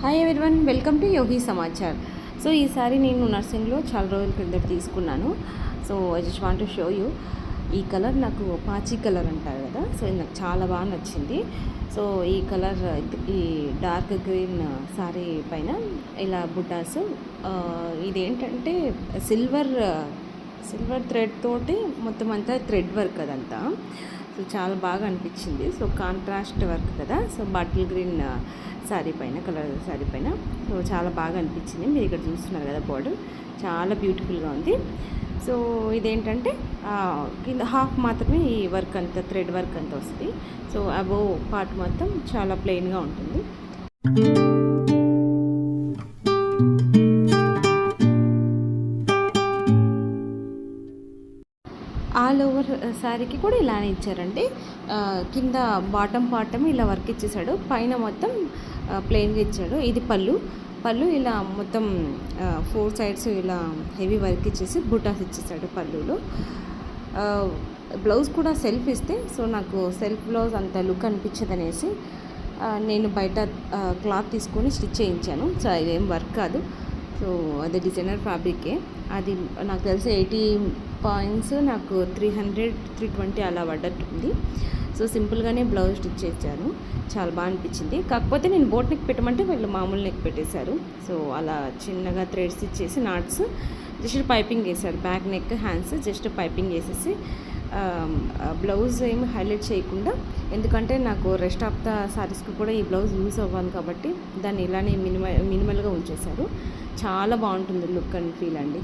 Hi everyone, welcome to Yogi Samachar. So ఈసారి నేను నర్సింగ్లో చాలా రోజుల క్రిందట తీసుకున్నాను. So I just want to show you. ఈ కలర్ నాకు పాచి కలర్ అంటారు కదా, సో ఇది నాకు చాలా బాగా నచ్చింది. సో ఈ కలర్ ఈ డార్క్ గ్రీన్ సారీ పైన ఇలా బుటాస్, ఇదేంటంటే సిల్వర్ థ్రెడ్ తోటి మొత్తం అంతా థ్రెడ్ వర్క్ అదంతా. సో చాలా బాగా అనిపించింది. సో కాంట్రాస్ట్ వర్క్ కదా, సో బాటిల్ గ్రీన్ శారీ పైన, కలర్ శారీ పైన, సో చాలా బాగా అనిపించింది. మీరు ఇక్కడ చూస్తున్నారు కదా, బార్డర్ చాలా బ్యూటిఫుల్గా ఉంది. సో ఇదేంటంటే కింద హాఫ్ మాత్రమే ఈ వర్క్ అంతా, థ్రెడ్ వర్క్ అంతా వస్తుంది. సో అబోవ్ పార్ట్ మొత్తం చాలా ప్లెయిన్గా ఉంటుంది. ఆల్ ఓవర్ శారీకి కూడా ఇలానే ఇచ్చారండి. కింద బాటమ్ పార్టమ్ ఇలా వర్క్ ఇచ్చేసాడు, పైన మొత్తం ప్లెయిన్గా ఇచ్చాడు. ఇది పళ్ళు ఇలా మొత్తం 4 సైడ్స్ ఇలా హెవీ వర్క్ ఇచ్చేసి బుటాస్ ఇచ్చేసాడు పళ్ళులో. బ్లౌజ్ కూడా సెల్ఫ్ ఇస్తే, సో నాకు సెల్ఫ్ బ్లౌజ్ అంత లుక్ అనిపించదు అనేసి నేను బయట క్లాత్ తీసుకొని స్టిచ్ చేయించాను. సో ఇదేం వర్క్ కాదు, సో అది డిజైనర్ ఫ్యాబ్రికే. అది నాకు తెలిసి 80 పాయింట్స్ నాకు 300-320 అలా పడ్డట్టుంది. సో సింపుల్గానే బ్లౌజ్ స్టిచ్ చేశాను, చాలా బాగా అనిపించింది. కాకపోతే నేను బోట్ నెక్ పెట్టమంటే వీళ్ళు మామూలు నెక్ పెట్టేశారు. సో అలా చిన్నగా థ్రెడ్స్ ఇచ్చేసి నాట్స్ జస్ట్ పైపింగ్ వేశారు. Back neck, hands just piping వేసేసి బ్లౌజ్ ఏమి హైలైట్ చేయకుండా, ఎందుకంటే నాకు రెస్ట్ ఆఫ్ ద సారీస్కి కూడా ఈ బ్లౌజ్ యూస్ అవ్వాలి కాబట్టి దాన్ని ఇలానే మినిమల్గా ఉంచేశారు. చాలా బాగుంటుంది లుక్ అండ్ ఫీల్ అండి.